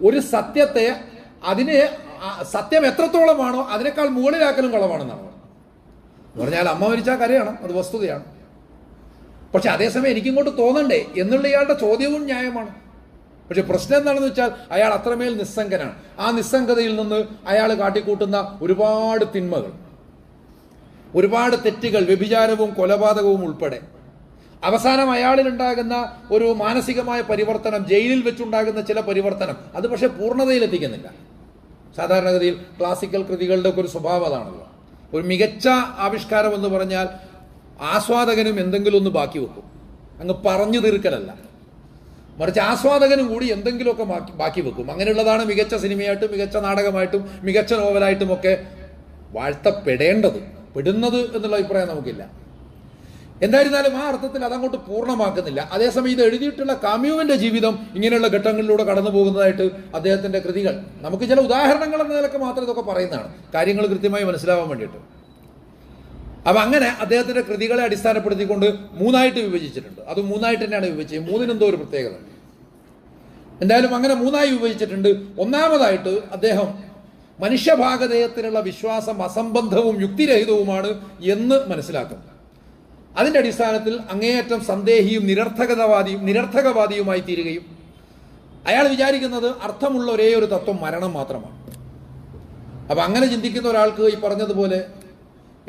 ഒരു സത്യത്തെ സത്യം എത്രത്തോളമാണോ അതിനേക്കാൾ മുകളിലാക്കലും കളവാണെന്നാണ് പറഞ്ഞാൽ. അമ്മ മരിച്ചാൽ കരയാണ്, അത് വസ്തുതയാണ്. പക്ഷെ അതേസമയം എനിക്കിങ്ങോട്ട് തോന്നണ്ടേ എന്നുള്ള ഇയാളുടെ ചോദ്യവും ന്യായമാണ്. പക്ഷെ പ്രശ്നം എന്താണെന്ന് വെച്ചാൽ അയാൾ അത്രമേൽ നിസ്സംഗനാണ്. ആ നിസ്സംഗതയിൽ നിന്ന് അയാൾ കാട്ടിക്കൂട്ടുന്ന ഒരുപാട് തിന്മകൾ, ഒരുപാട് തെറ്റുകൾ, വ്യഭിചാരവും കൊലപാതകവും ഉൾപ്പെടെ, അവസാനം അയാളിലുണ്ടാകുന്ന ഒരു മാനസികമായ പരിവർത്തനം, ജയിലിൽ വെച്ചുണ്ടാകുന്ന ചില പരിവർത്തനം, അത് പക്ഷെ പൂർണ്ണതയിലെത്തിക്കുന്നില്ല. സാധാരണഗതിയിൽ ക്ലാസിക്കൽ കൃതികളുടെ ഒക്കെ ഒരു സ്വഭാവം അതാണല്ലോ. ഒരു മികച്ച ആവിഷ്കാരം എന്ന് പറഞ്ഞാൽ ആസ്വാദകനും എന്തെങ്കിലും ഒന്ന് ബാക്കി വെക്കും, അങ്ങ് പറഞ്ഞു തീർക്കലല്ല, മറിച്ച് ആസ്വാദകനും കൂടി എന്തെങ്കിലുമൊക്കെ ബാക്കി വെക്കും. അങ്ങനെയുള്ളതാണ് മികച്ച സിനിമയായിട്ടും മികച്ച നാടകമായിട്ടും മികച്ച നോവലായിട്ടും ഒക്കെ പെടുന്നത് എന്നുള്ള അഭിപ്രായം നമുക്കില്ല. എന്തായിരുന്നാലും ആ അർത്ഥത്തിൽ അതങ്ങോട്ട് പൂർണ്ണമാക്കുന്നില്ല. അതേസമയം ഇത് എഴുതിയിട്ടുള്ള കാമ്യുവിന്റെ ജീവിതം ഇങ്ങനെയുള്ള ഘട്ടങ്ങളിലൂടെ കടന്നു പോകുന്നതായിട്ട് അദ്ദേഹത്തിന്റെ കൃതികൾ നമുക്ക് ചില ഉദാഹരണങ്ങൾ എന്ന നിലക്ക് മാത്രം ഇതൊക്കെ പറയുന്നതാണ്, കാര്യങ്ങൾ കൃത്യമായി മനസ്സിലാവാൻ വേണ്ടിയിട്ട്. അപ്പം അങ്ങനെ അദ്ദേഹത്തിന്റെ കൃതികളെ അടിസ്ഥാനപ്പെടുത്തിക്കൊണ്ട് മൂന്നായിട്ട് വിഭജിച്ചിട്ടുണ്ട്. അത് മൂന്നായിട്ട് തന്നെയാണ് വിഭജിച്ചത്. മൂന്നിനെന്തോ ഒരു പ്രത്യേകത. എന്തായാലും അങ്ങനെ മൂന്നായി വിഭജിച്ചിട്ടുണ്ട്. ഒന്നാമതായിട്ട് അദ്ദേഹം മനുഷ്യഭാഗധേയത്തിനുള്ള വിശ്വാസം അസംബന്ധവും യുക്തിരഹിതവുമാണ് എന്ന് മനസ്സിലാക്കുന്നു. അതിന്റെ അടിസ്ഥാനത്തിൽ അങ്ങേയറ്റം സന്ദേഹിയും നിരർത്ഥകവാദിയുമായി തീരുകയും അയാൾ വിചാരിക്കുന്നത് അർത്ഥമുള്ള ഒരേ ഒരു തത്വം മരണം മാത്രമാണ്. അപ്പൊ അങ്ങനെ ചിന്തിക്കുന്ന ഒരാൾക്ക് ഈ പറഞ്ഞതുപോലെ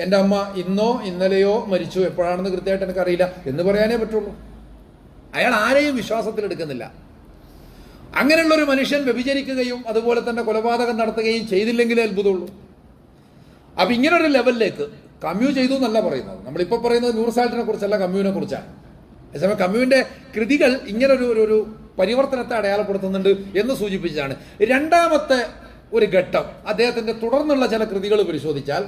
എൻ്റെ അമ്മ ഇന്നോ ഇന്നലെയോ മരിച്ചു, എപ്പോഴാണെന്ന് കൃത്യമായിട്ട് എനിക്കറിയില്ല എന്ന് പറയാനേ പറ്റുള്ളൂ. അയാൾ ആരെയും വിശ്വാസത്തിലെടുക്കുന്നില്ല. അങ്ങനെയുള്ളൊരു മനുഷ്യൻ വ്യഭിചരിക്കുകയും അതുപോലെ തന്നെ കൊലപാതകം നടത്തുകയും ചെയ്തില്ലെങ്കിലേ അത്ഭുതമുള്ളൂ. അപ്പൊ ഇങ്ങനൊരു ലെവലിലേക്ക് കമ്മ്യൂ ചെയ്തു എന്നല്ല പറയുന്നത്. നമ്മളിപ്പോൾ പറയുന്നത് മ്യൂർസാൾട്ടിനെ കുറിച്ചല്ല, കമ്മ്യൂവിനെ കുറിച്ചാണ്. അതേസമയം കമ്മ്യൂവിന്റെ കൃതികൾ ഇങ്ങനൊരു പരിവർത്തനത്തെ അടയാളപ്പെടുത്തുന്നുണ്ട് എന്ന് സൂചിപ്പിച്ചതാണ്. രണ്ടാമത്തെ ഒരു ഘട്ടം അദ്ദേഹത്തിന്റെ തുടർന്നുള്ള ചില കൃതികൾ പരിശോധിച്ചാൽ,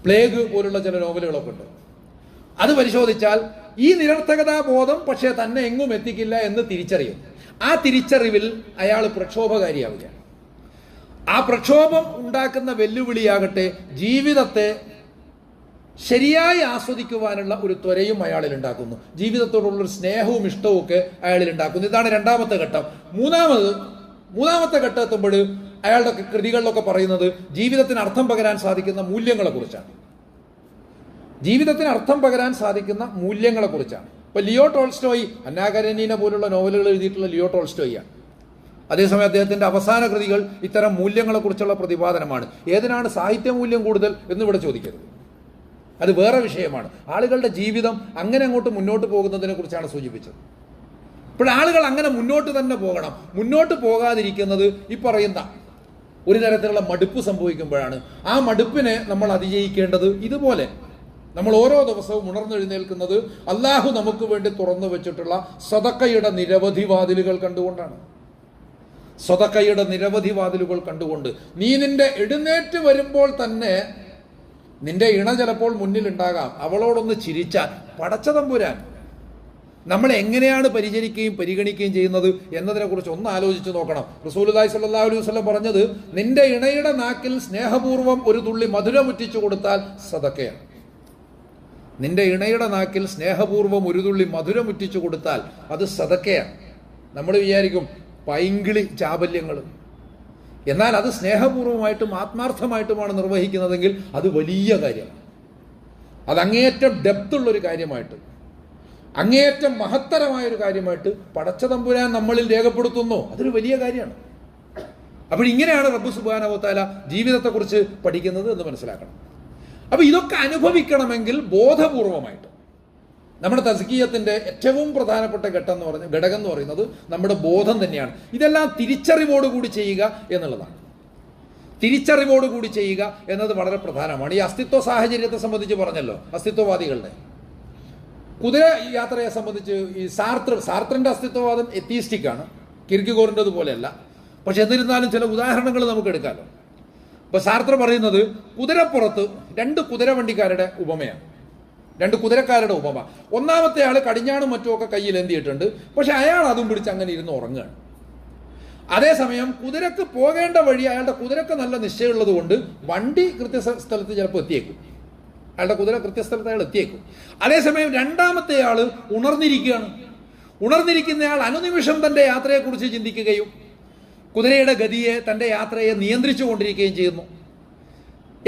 പ്ലേഗ് പോലുള്ള ചില നോവലുകളൊക്കെ ഉണ്ട്, അത് പരിശോധിച്ചാൽ ഈ നിരർത്ഥകതാ ബോധം പക്ഷേ തന്നെ എങ്ങും എത്തിക്കില്ല എന്ന് തിരിച്ചറിയും. ആ തിരിച്ചറിവിൽ അയാൾ പ്രക്ഷോഭകാരിയാവുകയാണ്. ആ പ്രക്ഷോഭം ഉണ്ടാക്കുന്ന വെല്ലുവിളിയാകട്ടെ ജീവിതത്തെ ശരിയായി ആസ്വദിക്കുവാനുള്ള ഒരു ത്വരയും അയാളിൽ ഉണ്ടാക്കുന്നു, ജീവിതത്തോടുള്ളൊരു സ്നേഹവും ഇഷ്ടവും ഒക്കെ അയാളിൽ ഉണ്ടാക്കുന്നു. ഇതാണ് രണ്ടാമത്തെ ഘട്ടം. മൂന്നാമത്തെ ഘട്ടം എത്തുമ്പോൾ അയാളുടെ കൃതികളിലൊക്കെ പറയുന്നത് ജീവിതത്തിന് അർത്ഥം പകരാൻ സാധിക്കുന്ന മൂല്യങ്ങളെ കുറിച്ചാണ്. ഇപ്പൊ ലിയോ ടോൾസ്റ്റോയ്, അന്നാ കരനീന പോലുള്ള നോവലുകൾ എഴുതിയിട്ടുള്ള ലിയോ ടോൾസ്റ്റോയാണ്. അതേസമയം അദ്ദേഹത്തിന്റെ അവസാന കൃതികൾ ഇത്തരം മൂല്യങ്ങളെ കുറിച്ചുള്ള പ്രതിപാദനമാണ്. ഏതിനാണ് സാഹിത്യമൂല്യം കൂടുതൽ എന്നിവിടെ ചോദിക്കരുത്, അത് വേറെ വിഷയമാണ്. ആളുകളുടെ ജീവിതം അങ്ങനെ അങ്ങോട്ട് മുന്നോട്ട് പോകുന്നതിനെ കുറിച്ചാണ് സൂചിപ്പിച്ചത്. ഇപ്പോൾ ആളുകൾ അങ്ങനെ മുന്നോട്ട് തന്നെ പോകണം. മുന്നോട്ട് പോകാതിരിക്കുന്നത് ഈ പറയുന്ന ഒരു തരത്തിലുള്ള മടുപ്പ് സംഭവിക്കുമ്പോഴാണ്. ആ മടുപ്പിനെ നമ്മൾ അതിജയിക്കേണ്ടത് ഇതുപോലെ നമ്മൾ ഓരോ ദിവസവും ഉണർന്നെഴുന്നേൽക്കുന്നത് അള്ളാഹു നമുക്ക് വേണ്ടി തുറന്നു വെച്ചിട്ടുള്ള സദഖയുടെ നിരവധി വാതിലുകൾ കണ്ടുകൊണ്ട് നീ നിന്റെ എഴുന്നേറ്റ് വരുമ്പോൾ തന്നെ നിന്റെ ഇണ ചിലപ്പോൾ മുന്നിലുണ്ടാകാം, അവളോടൊന്ന് ചിരിച്ചാൽ പടച്ച തമ്പുരാൻ നമ്മൾ എങ്ങനെയാണ് പരിചരിക്കുകയും പരിഗണിക്കുകയും ചെയ്യുന്നത് എന്നതിനെ കുറിച്ച് ഒന്ന് ആലോചിച്ച് നോക്കണം. റസൂലുള്ളാഹി സ്വല്ലല്ലാഹു അലൈഹി വസല്ലം പറഞ്ഞത്, നിന്റെ ഇണയുടെ നാക്കിൽ സ്നേഹപൂർവ്വം ഒരു തുള്ളി മധുരമുറ്റിച്ചു കൊടുത്താൽ സദഖയാണ്. നിന്റെ ഇണയുടെ നാക്കിൽ സ്നേഹപൂർവ്വം ഒരു തുള്ളി മധുരമുറ്റിച്ചു കൊടുത്താൽ അത് സദഖയാണ്. നമ്മൾ വിചാരിക്കും പൈങ്കിളി ചാബല്യങ്ങൾ, എന്നാൽ അത് സ്നേഹപൂർവ്വമായിട്ടും ആത്മാർത്ഥമായിട്ടുമാണ് നിർവഹിക്കുന്നതെങ്കിൽ അത് വലിയ കാര്യമാണ്. അത് അങ്ങേയറ്റം ഡെപ്തുള്ളൊരു കാര്യമായിട്ട്, അങ്ങേയറ്റം മഹത്തരമായൊരു കാര്യമായിട്ട് പടച്ച തമ്പുരാൻ നമ്മളിൽ രേഖപ്പെടുത്തുന്നു. അതൊരു വലിയ കാര്യമാണ്. അപ്പോൾ ഇങ്ങനെയാണ് റബ്ബ് സുബ്ഹാനഹു വ തആല ജീവിതത്തെക്കുറിച്ച് പഠിക്കുന്നത് എന്ന് മനസ്സിലാക്കണം. അപ്പോൾ ഇതൊക്കെ അനുഭവിക്കണമെങ്കിൽ ബോധപൂർവമായിട്ട് നമ്മുടെ തസ്കിയത്തിന്റെ ഏറ്റവും പ്രധാനപ്പെട്ട ഘടകം എന്ന് പറയുന്നത് നമ്മുടെ ബോധം തന്നെയാണ്. ഇതെല്ലാം തിരിച്ചറിവോടുകൂടി ചെയ്യുക എന്നുള്ളതാണ്. തിരിച്ചറിവോടുകൂടി ചെയ്യുക എന്നത് വളരെ പ്രധാനമാണ്. ഈ അസ്തിത്വ സാഹചര്യത്തെ സംബന്ധിച്ച് പറഞ്ഞല്ലോ, അസ്തിത്വവാദികളുടെ കുതിര യാത്രയെ സംബന്ധിച്ച് ഈ സാർത്രന്റെ അസ്തിത്വവാദം എത്തീസ്റ്റിക്കാണ്, കിർക്കിഗോറിൻ്റെത് പോലെയല്ല. പക്ഷെ എന്നിരുന്നാലും ചില ഉദാഹരണങ്ങൾ നമുക്ക് എടുക്കാമല്ലോ. ഇപ്പൊ സാർത്ര പറയുന്നത് കുതിരപ്പുറത്ത് രണ്ട് കുതിരവണ്ടിക്കാരുടെ ഉപമയാണ്, രണ്ട് കുതിരക്കാരുടെ ഉപമ. ഒന്നാമത്തെ ആൾ കടിഞ്ഞാണും മറ്റുമൊക്കെ കയ്യിൽ എന്തിയിട്ടുണ്ട്, പക്ഷെ അയാൾ അതും പിടിച്ച് അങ്ങനെ ഇരുന്ന് ഉറങ്ങുകയാണ്. അതേസമയം കുതിരക്ക് പോകേണ്ട വഴി അയാളുടെ കുതിരക്ക് നല്ല നിശ്ചയമുള്ളത് കൊണ്ട് വണ്ടി കൃത്യസ്ഥലത്ത് ചിലപ്പോൾ എത്തിയേക്കും, അയാളുടെ കുതിര കൃത്യസ്ഥലത്ത് അയാൾ എത്തിയേക്കും. അതേസമയം രണ്ടാമത്തെ ആൾ ഉണർന്നിരിക്കുകയാണ്. ഉണർന്നിരിക്കുന്നയാൾ അനുനിമിഷം തന്റെ യാത്രയെക്കുറിച്ച് ചിന്തിക്കുകയും കുതിരയുടെ ഗതിയെ, തന്റെ യാത്രയെ നിയന്ത്രിച്ചു കൊണ്ടിരിക്കുകയും ചെയ്യുന്നു.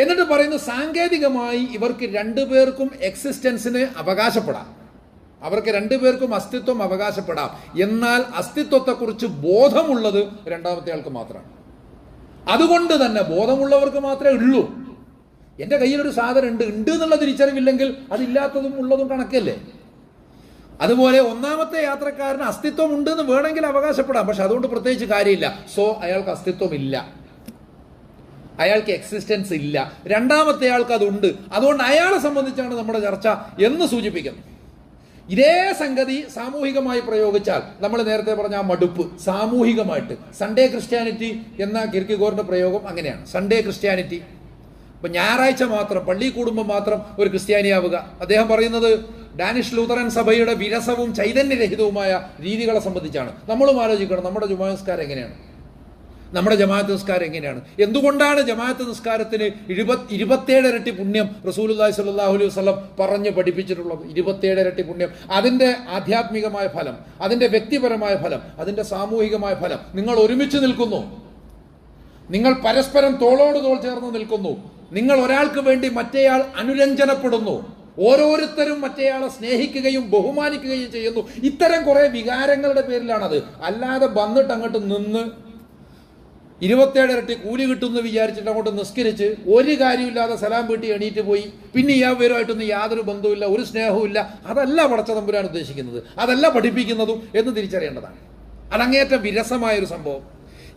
എന്നിട്ട് പറയുന്നു, സാങ്കേതികമായി ഇവർക്ക് രണ്ടുപേർക്കും എക്സിസ്റ്റൻസിന് അവകാശപ്പെടാം, അവർക്ക് രണ്ടുപേർക്കും അസ്തിത്വം അവകാശപ്പെടാം. എന്നാൽ അസ്തിത്വത്തെക്കുറിച്ച് ബോധമുള്ളത് രണ്ടാമത്തെ ആൾക്ക് മാത്രമാണ്. അതുകൊണ്ട് തന്നെ ബോധമുള്ളവർക്ക് മാത്രമേ ഉള്ളൂ. എൻ്റെ കയ്യിലൊരു സാധനം ഉണ്ട് എന്നുള്ള തിരിച്ചറിവില്ലെങ്കിൽ അതില്ലാത്തതും ഉള്ളതും കണക്കല്ലേ. അതുപോലെ ഒന്നാമത്തെ യാത്രക്കാരന് അസ്തിത്വം ഉണ്ടെന്ന് വേണമെങ്കിൽ അവകാശപ്പെടാം, പക്ഷെ അതുകൊണ്ട് പ്രത്യേകിച്ച് കാര്യമില്ല. സോ അയാൾക്ക് അസ്തിത്വം ഇല്ല, അയാൾക്ക് എക്സിസ്റ്റൻസ് ഇല്ല. രണ്ടാമത്തെ ആൾക്ക് അതുണ്ട്, അതുകൊണ്ട് അയാളെ സംബന്ധിച്ചാണ് നമ്മുടെ ചർച്ച എന്ന് സൂചിപ്പിക്കുന്നത്. ഇതേ സംഗതി സാമൂഹികമായി പ്രയോഗിച്ചാൽ നമ്മൾ നേരത്തെ പറഞ്ഞ ആ മടുപ്പ് സാമൂഹികമായിട്ട് സൺഡേ ക്രിസ്ത്യാനിറ്റി എന്ന കിർക്കിഗോറിന്റെ പ്രയോഗം അങ്ങനെയാണ്. സൺഡേ ക്രിസ്ത്യാനിറ്റി, ഇപ്പൊ ഞായറാഴ്ച മാത്രം പള്ളി കൂടുമ്പോൾ മാത്രം ഒരു ക്രിസ്ത്യാനിയാവുക. അദ്ദേഹം പറയുന്നത് ഡാനിഷ് ലൂതറൻ സഭയുടെ വിരസവും ചൈതന്യരഹിതവുമായ രീതികളെ സംബന്ധിച്ചാണ്. നമ്മളും ആലോചിക്കണം, നമ്മുടെ ജുമാ നിസ്കാരം എങ്ങനെയാണ്, നമ്മുടെ ജമാഅത്ത് നിസ്കാരം എങ്ങനെയാണ്? എന്തുകൊണ്ടാണ് ജമാഅത്ത് നിസ്കാരത്തിന് 27 ഇരട്ടി പുണ്യം റസൂലുള്ളാഹി സ്വല്ലല്ലാഹു അലൈഹി വസല്ലം പറഞ്ഞ് പഠിപ്പിച്ചിട്ടുള്ളത്? 27 ഇരട്ടി പുണ്യം. അതിന്റെ ആധ്യാത്മികമായ ഫലം, അതിന്റെ വ്യക്തിപരമായ ഫലം, അതിന്റെ സാമൂഹികമായ ഫലം. നിങ്ങൾ ഒരുമിച്ച് നിൽക്കുന്നു, നിങ്ങൾ പരസ്പരം തോളോട് തോൾ ചേർന്ന് നിൽക്കുന്നു, നിങ്ങൾ ഒരാൾക്ക് വേണ്ടി മറ്റേയാൾ അനുരഞ്ജനപ്പെടുന്നു, ഓരോരുത്തരും മറ്റേയാളെ സ്നേഹിക്കുകയും ബഹുമാനിക്കുകയും ചെയ്യുന്നു. ഇത്തരം കുറെ വികാരങ്ങളുടെ പേരിലാണത്. അല്ലാതെ വന്നിട്ട് അങ്ങോട്ട് നിന്ന് 27 ഇരട്ടി കൂലി കിട്ടുമെന്ന് വിചാരിച്ചിട്ട് അങ്ങോട്ട് നിസ്കരിച്ച് ഒരു കാര്യമില്ലാതെ സലാം വീട്ടി എണീറ്റ് പോയി പിന്നെ ഇയാളുമായിട്ടൊന്നും യാതൊരു ബന്ധവുമില്ല, ഒരു സ്നേഹവുമില്ല. അതല്ല പടച്ച തമ്പുരാൻ ഉദ്ദേശിക്കുന്നത്, അതല്ല പഠിപ്പിക്കുന്നതും എന്ന് തിരിച്ചറിയേണ്ടതാണ്. അതങ്ങേറ്റം വിരസമായൊരു സംഭവം.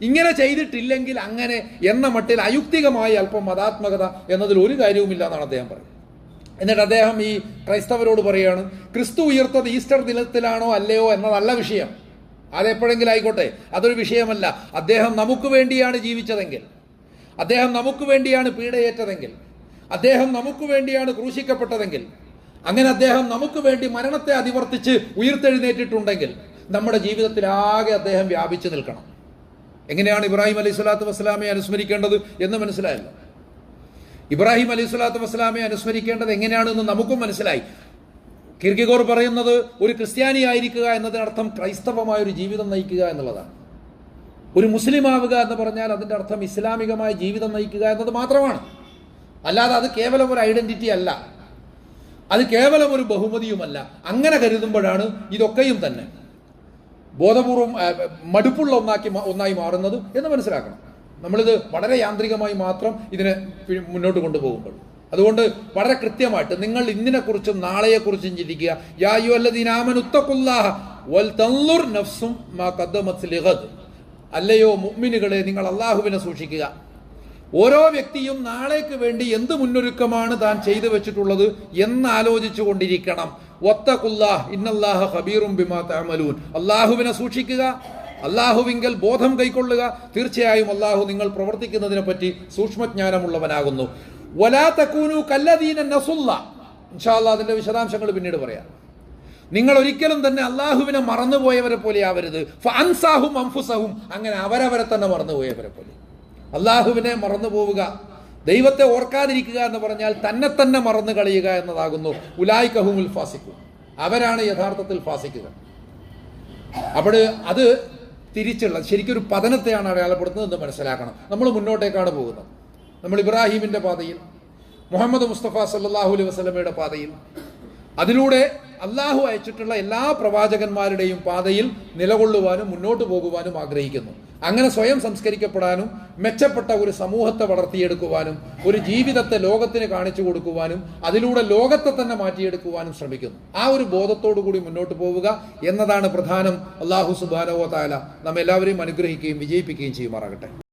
ഇങ്ങനെ ചെയ്തിട്ടില്ലെങ്കിൽ അങ്ങനെ എന്ന മട്ടിൽ അയുക്തികമായി അല്പം മതാത്മകത എന്നതിൽ ഒരു കാര്യവുമില്ല എന്നാണ് അദ്ദേഹം പറയുന്നത്. എന്നിട്ട് അദ്ദേഹം ഈ ക്രൈസ്തവരോട് പറയുകയാണ്, ക്രിസ്തു ഉയർത്തത് ഈസ്റ്റർ ദിനത്തിലാണോ അല്ലയോ എന്നതല്ല വിഷയം, അതെപ്പോഴെങ്കിലും ആയിക്കോട്ടെ, അതൊരു വിഷയമല്ല. അദ്ദേഹം നമുക്ക് വേണ്ടിയാണ് ജീവിച്ചതെങ്കിൽ, അദ്ദേഹം നമുക്ക് വേണ്ടിയാണ് പീഡയേറ്റതെങ്കിൽ, അദ്ദേഹം നമുക്ക് വേണ്ടിയാണ് ക്രൂശിക്കപ്പെട്ടതെങ്കിൽ, അങ്ങനെ അദ്ദേഹം നമുക്ക് വേണ്ടി മരണത്തെ അതിവർത്തിച്ച് ഉയർത്തെഴുന്നേറ്റിട്ടുണ്ടെങ്കിൽ നമ്മുടെ ജീവിതത്തിലാകെ അദ്ദേഹം വ്യാപിച്ചു നിൽക്കണം. എങ്ങനെയാണ് ഇബ്രാഹിം അലൈഹി സ്വലാത്തു വസ്സലാമയെ അനുസ്മരിക്കേണ്ടത് എന്ന് മനസ്സിലായല്ലോ. ഇബ്രാഹിം അലൈഹി സ്വലാത്തു വസ്സലാമയെ അനുസ്മരിക്കേണ്ടത് എങ്ങനെയാണെന്ന് നമുക്കും മനസ്സിലായി. കിർക്കിഗോർ പറയുന്നത് ഒരു ക്രിസ്ത്യാനി ആയിരിക്കുക എന്നതിനർത്ഥം ക്രൈസ്തവമായ ഒരു ജീവിതം നയിക്കുക എന്നുള്ളതാണ്. ഒരു മുസ്ലിം ആവുക എന്ന് പറഞ്ഞാൽ അതിൻ്റെ അർത്ഥം ഇസ്ലാമികമായ ജീവിതം നയിക്കുക എന്നത് മാത്രമാണ്. അല്ലാതെ അത് കേവലം ഒരു ഐഡന്റിറ്റി അല്ല, അത് കേവലം ഒരു ബഹുമതിയുമല്ല. അങ്ങനെ കരുതുമ്പോഴാണ് ഇതൊക്കെയും തന്നെ ബോധപൂർവം മടുപ്പുള്ള ഒന്നായി മാറുന്നത് എന്ന് മനസ്സിലാക്കണം. നമ്മളിത് വളരെ യാന്ത്രികമായി മാത്രം ഇതിനെ മുന്നോട്ട് കൊണ്ടുപോകുമ്പോൾ, അതുകൊണ്ട് വളരെ കൃത്യമായിട്ട് നിങ്ങൾ ഇന്നിനെക്കുറിച്ചും നാളെയെക്കുറിച്ചും ചിന്തിക്കുക. യാ അയ്യുഹല്ലദീന ആമനു ഇത്തഖുല്ലാഹ വൽ തൻളുർ നഫ്സും മാ ഖദ്ദമത് ലിഗദ്. അല്ലയോ മുഅ്മിനുകളെ, നിങ്ങൾ അല്ലാഹുവിനെ സൂക്ഷിക്കുക. ഓരോ വ്യക്തിയും നാളേക്ക് വേണ്ടി എന്ത് മുന്നൊരുക്കമാണ് താൻ ചെയ്തു വെച്ചിട്ടുള്ളത് എന്ന് ആലോചിച്ചു കൊണ്ടിരിക്കണം. വത്തഖുല്ലാഹ് ഇന്നല്ലാഹ ഖബീറും ബിമാ തഅമലൂൻ. അല്ലാഹുവിനെ സൂക്ഷിക്കുക, അല്ലാഹുവിങ്കൽ ബോധം കൈക്കൊള്ളുക. തീർച്ചയായും അല്ലാഹു നിങ്ങൾ പ്രവർത്തിക്കുന്നതിനെ പറ്റി സൂക്ഷ്മജ്ഞാനമുള്ളവനാകുന്നു. വലാ തകൂനു കല്ലദീന നസുല്ലാ. ഇൻഷാ അല്ലാഹ് അതിന്റെ വിശദാംശങ്ങൾ പിന്നീട് പറയാം. നിങ്ങൾ ഒരിക്കലും തന്നെ അല്ലാഹുവിനെ മറന്നുപോയവരെ പോലെ ആവരുത്. ഫഅൻസാഹും അൻഫുസഹും. അങ്ങനെ അവരവരെ തന്നെ മറന്നുപോയവരെ പോലെ. അല്ലാഹുവിനെ മറന്നു പോവുക, ദൈവത്തെ ഓർക്കാതിരിക്കുക എന്ന് പറഞ്ഞാൽ തന്നെ തന്നെ മറന്നു കളയുക എന്നതാകുന്നു. ഉലായിക ഹുമുൽ ഫാസിഖൂൻ. അവരാണ് യഥാർത്ഥത്തിൽ ഫാസിഖുകൾ. അപ്പോൾ അത് തിരിച്ചുള്ള ശരിക്കൊരു പതനത്തെയാണ് അടയാളപ്പെടുത്തുന്നതെന്ന് മനസ്സിലാക്കണം. നമ്മൾ മുന്നോട്ടേക്കാണ് പോകുന്നത്. നമ്മൾ ഇബ്രാഹീമിൻ്റെ പാതയിൽ, മുഹമ്മദ് മുസ്തഫ സല്ലല്ലാഹു അലൈഹി വസല്ലമയുടെ പാതയിൽ, അതിലൂടെ അള്ളാഹു അയച്ചിട്ടുള്ള എല്ലാ പ്രവാചകന്മാരുടെയും പാതയിൽ നിലകൊള്ളുവാനും മുന്നോട്ട് പോകുവാനും ആഗ്രഹിക്കുന്നു. അങ്ങനെ സ്വയം സംസ്കരിക്കപ്പെടാനും മെച്ചപ്പെട്ട ഒരു സമൂഹത്തെ വളർത്തിയെടുക്കുവാനും ഒരു ജീവിതത്തെ ലോകത്തിന് കാണിച്ചു കൊടുക്കുവാനും അതിലൂടെ ലോകത്തെ തന്നെ മാറ്റിയെടുക്കുവാനും ശ്രമിക്കുന്നു. ആ ഒരു ബോധത്തോടു കൂടി മുന്നോട്ട് പോവുക എന്നതാണ് പ്രധാനം. അള്ളാഹു സുബ്ഹാനഹു വ തആല നമ്മെല്ലാവരെയും അനുഗ്രഹിക്കുകയും വിജയിപ്പിക്കുകയും ചെയ്യുമാറാകട്ടെ.